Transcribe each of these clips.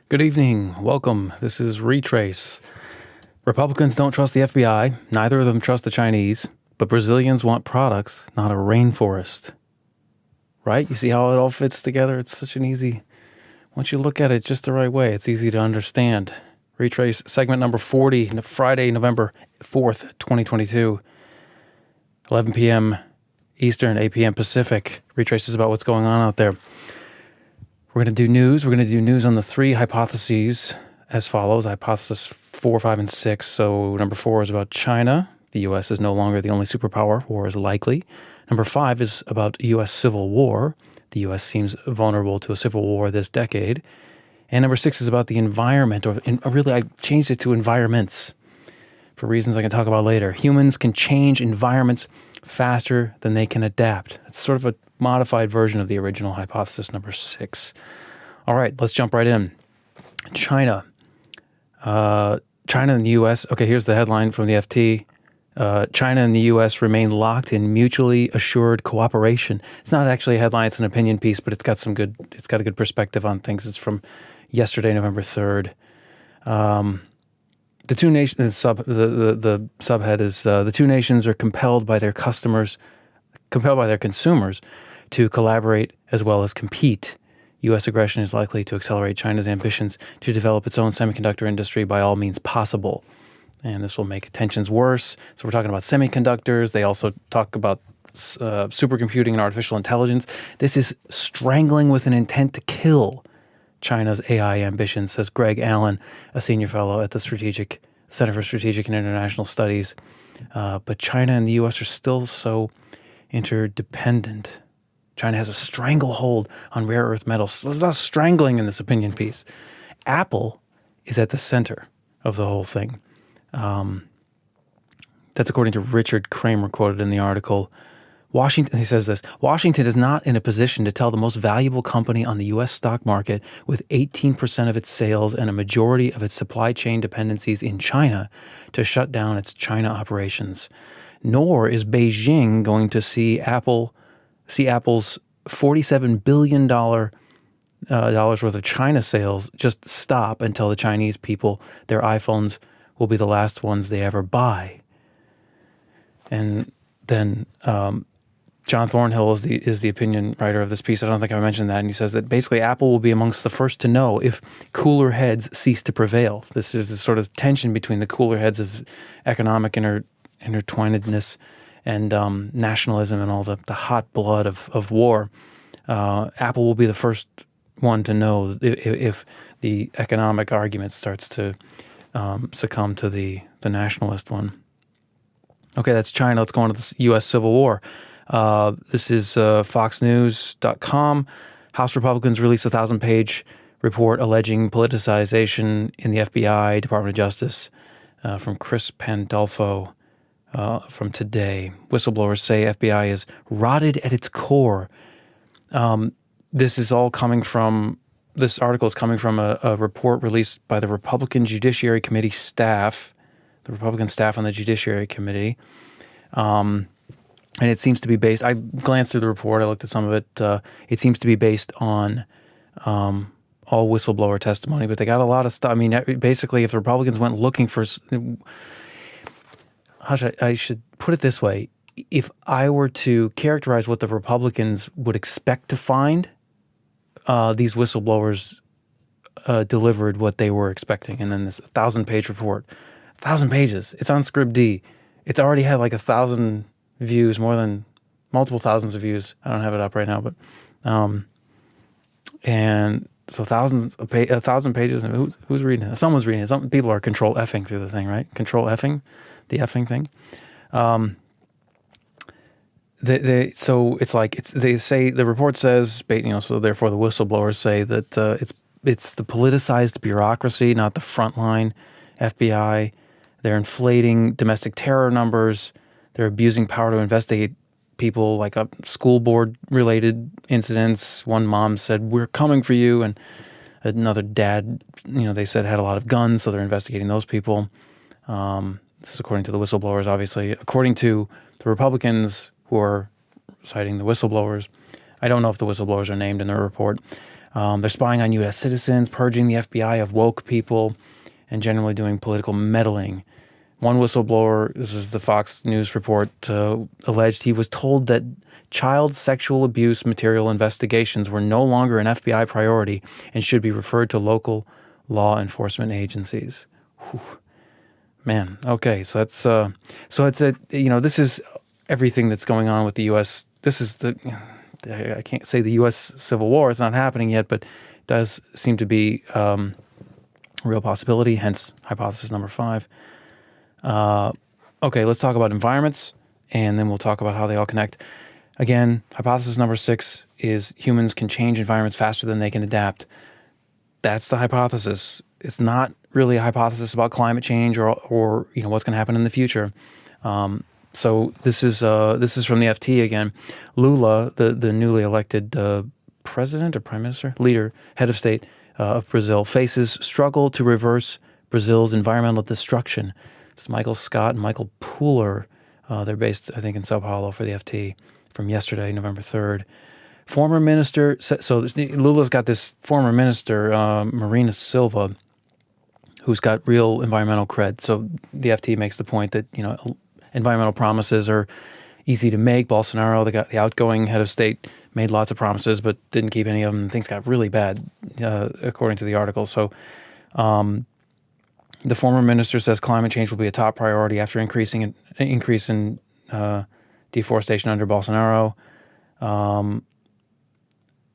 Good evening. Welcome. This is Retraice. Republicans don't trust the FBI. Neither of them trust the Chinese. But Brazilians want products, not a rainforest. Right? You see how it all fits together? It's such an easy... Once you look at it just the right way, it's easy to understand. Retrace segment number 40, Friday, November 4th, 2022. 11 p.m. Eastern, 8 p.m. Pacific. Retrace is about what's going on out there. We're going to do news. We're going to do news on the three hypotheses as follows. Hypothesis 4, 5, and 6. So number 4 is about China. The U.S. is no longer the only superpower. War is likely. Number 5 is about U.S. civil war. The U.S. seems vulnerable to a civil war this decade. And number 6 is about the environment, or really I changed it to environments for reasons I can talk about later. Humans can change environments faster than they can adapt. It's sort of a modified version of the original hypothesis number 6. All right, let's jump right in. China. China and the U.S. Okay, here's the headline from the FT. China and the U.S. remain locked in mutually assured cooperation. It's not actually a headline; it's an opinion piece, but it's got a good perspective on things. It's from yesterday, November 3rd. The two nations. The subhead is the two nations are compelled by their consumers to collaborate as well as compete. U.S. aggression is likely to accelerate China's ambitions to develop its own semiconductor industry by all means possible. And this will make tensions worse. So we're talking about semiconductors. They also talk about supercomputing and artificial intelligence. This is strangling with an intent to kill China's AI ambitions, says Greg Allen, a senior fellow at the Center for Strategic and International Studies. But China and the U.S. are still so interdependent. China has a stranglehold on rare earth metals. There's not strangling in this opinion piece. Apple is at the center of the whole thing. That's according to Richard Kramer, quoted in the article. He says this: Washington is not in a position to tell the most valuable company on the U.S. stock market, with 18% of its sales and a majority of its supply chain dependencies in China, to shut down its China operations. Nor is Beijing going to see Apple's $47 billion dollars worth of China sales just stop until the Chinese people, their iPhones, will be the last ones they ever buy. And then John Thornhill is the opinion writer of this piece. I don't think I mentioned that. And he says that basically Apple will be amongst the first to know if cooler heads cease to prevail. This is this sort of tension between the cooler heads of economic intertwinedness and nationalism and all the hot blood of war. Apple will be the first one to know if the economic argument starts to succumb to the nationalist one. Okay, that's China. Let's go on to the U.S. Civil War. This is FoxNews.com. House Republicans released a 1,000-page report alleging politicization in the FBI, Department of Justice, from Chris Pandolfo from today. Whistleblowers say FBI is rotted at its core. This article is coming from a report released by the Republican Judiciary Committee staff, the Republican staff on the Judiciary Committee. And it seems to be based, I glanced through the report, I looked at some of it. It seems to be based on all whistleblower testimony, but they got a lot of stuff. I mean, basically, if the Republicans went looking for, I should put it this way. If I were to characterize what the Republicans would expect to find, these whistleblowers delivered what they were expecting. And then this 1,000-page report, 1,000 pages. It's on Scribd. It's already had like 1,000 views, more than multiple thousands of views. I don't have it up right now, but and so 1,000 pages. And who's reading it? Someone's reading it. Some people are control F-ing through the thing, right? Control F-ing, the F-ing thing. So it's like they say the report says, so therefore the whistleblowers say that it's the politicized bureaucracy, not the frontline FBI. They're inflating domestic terror numbers. They're abusing power to investigate people like school board related incidents. One mom said, "We're coming for you," and another dad, they said had a lot of guns, so they're investigating those people. This is according to the whistleblowers, obviously. According to the Republicans who are citing the whistleblowers, I don't know if the whistleblowers are named in their report. They're spying on U.S. citizens, purging the FBI of woke people, and generally doing political meddling. One whistleblower, this is the Fox News report, alleged he was told that child sexual abuse material investigations were no longer an FBI priority and should be referred to local law enforcement agencies. Whew. Man, okay, so that's this is everything that's going on with the U.S. This is I can't say the U.S. Civil War. It's not happening yet, but it does seem to be a real possibility, hence hypothesis number 5. Okay, let's talk about environments, and then we'll talk about how they all connect. Again, hypothesis number 6 is humans can change environments faster than they can adapt. That's the hypothesis. It's not really a hypothesis about climate change or what's going to happen in the future. So this is from the FT again. Lula, the newly elected president or prime minister, leader, head of state of Brazil, faces struggle to reverse Brazil's environmental destruction. It's Michael Scott and Michael Pooler. They're based, I think, in Sao Paulo for the FT from yesterday, November 3rd. Former minister, so Lula's got this former minister, Marina Silva, who's got real environmental cred. So the FT makes the point that, environmental promises are easy to make. Bolsonaro, the outgoing head of state, made lots of promises but didn't keep any of them. Things got really bad, according to the article. So the former minister says climate change will be a top priority after increase in deforestation under Bolsonaro.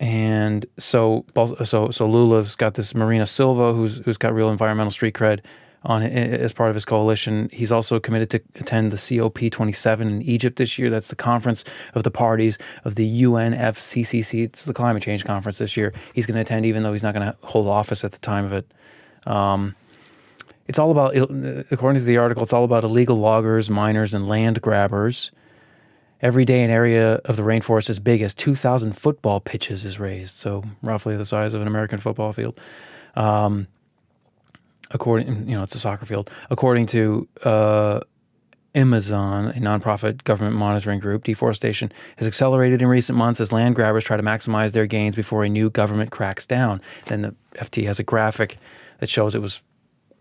And so Lula's got this Marina Silva who's got real environmental street cred as part of his coalition. He's also committed to attend the COP27 in Egypt this year. That's the conference of the parties of the UNFCCC. It's the climate change conference this year. He's going to attend even though he's not going to hold office at the time of it. It's all about, according to the article, it's all about illegal loggers, miners, and land grabbers. Every day, an area of the rainforest as big as 2,000 football pitches is razed, so roughly the size of an American football field. It's a soccer field. According to Amazon, a nonprofit government monitoring group, deforestation has accelerated in recent months as land grabbers try to maximize their gains before a new government cracks down. Then the FT has a graphic that shows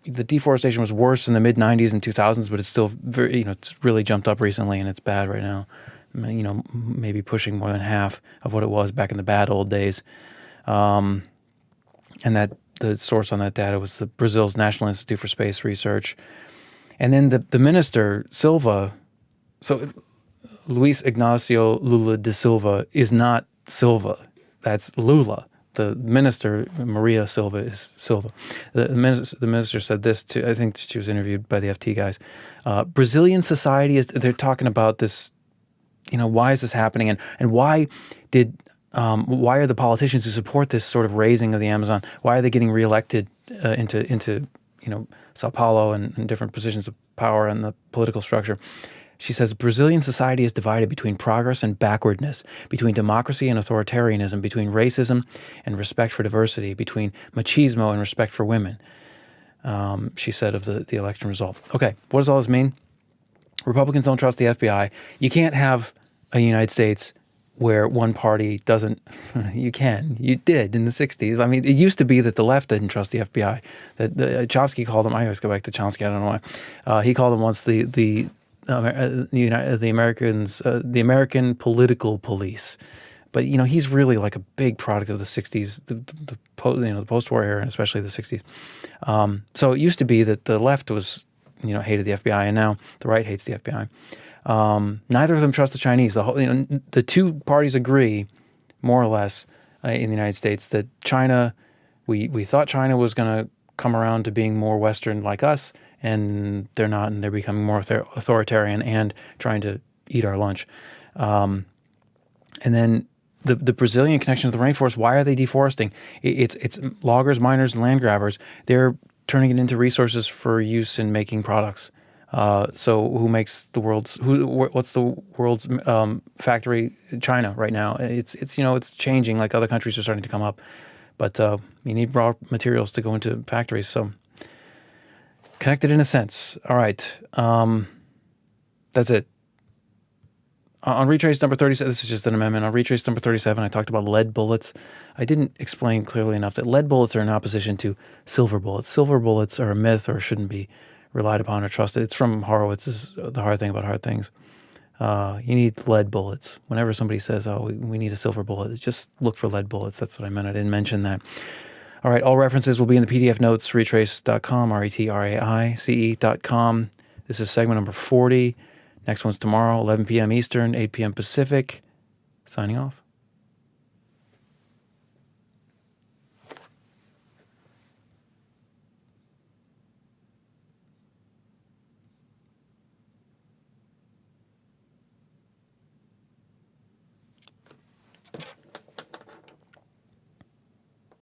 the deforestation was worse in the mid-90s and 2000s, but it's still very, it's really jumped up recently and it's bad right now. Maybe pushing more than half of what it was back in the bad old days. And that the source on that data was Brazil's National Institute for Space Research. And then the minister, Silva, so Luis Ignacio Lula da Silva is not Silva. That's Lula. The minister, Maria Silva, is Silva. The minister said this to, I think she was interviewed by the FT guys. Brazilian society they're talking about this, why is this happening? And why are the politicians who support this sort of raising of the Amazon, why are they getting reelected into Sao Paulo and different positions of power in the political structure? She says, Brazilian society is divided between progress and backwardness, between democracy and authoritarianism, between racism and respect for diversity, between machismo and respect for women, she said of the election result. Okay, what does all this mean? Republicans don't trust the FBI. You can't have a United States where one party doesn't. You did in the 60s. I mean, it used to be that the left didn't trust the FBI. That Chomsky called them, I always go back to Chomsky, I don't know why. He called them once the American political police, but he's really like a big product of the 60s, the post-war era, and especially the 60s. So it used to be that the left was hated the FBI, and now the right hates the FBI. Neither of them trust the Chinese. The two parties agree, more or less, in the United States that China, we thought China was going to come around to being more Western like us. And they're not, and they're becoming more authoritarian and trying to eat our lunch. And then the Brazilian connection to the rainforest, why are they deforesting? It's loggers, miners, and land grabbers. They're turning it into resources for use in making products. So what's the world's factory? China right now. It's changing, like other countries are starting to come up. But you need raw materials to go into factories, so connected in a sense. All right. That's it. On Retrace number 37, this is just an amendment. On Retrace number 37, I talked about lead bullets. I didn't explain clearly enough that lead bullets are in opposition to silver bullets. Silver bullets are a myth or shouldn't be relied upon or trusted. It's from Horowitz. This is the hard thing about hard things. You need lead bullets. Whenever somebody says, oh, we need a silver bullet, just look for lead bullets. That's what I meant. I didn't mention that. All right, all references will be in the PDF notes, retraice.com, retraice.com. This is segment number 40. Next one's tomorrow, 11 p.m. Eastern, 8 p.m. Pacific. Signing off.